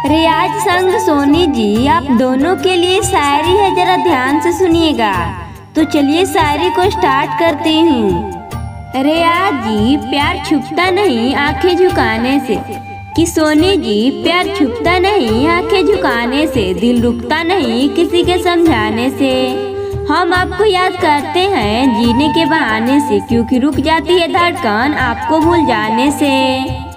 रियाज संग सोनी जी, आप दोनों के लिए शायरी है, जरा ध्यान से सुनिएगा। तो चलिए शायरी को स्टार्ट करती हूँ। रियाज जी, प्यार छुपता नहीं आंखें झुकाने से, कि सोनी जी प्यार छुपता नहीं आंखें झुकाने से, दिल रुकता नहीं किसी के समझाने से। हम आपको याद करते हैं जीने के बहाने से, क्योंकि रुक जाती है धड़कन आपको भूल जाने से।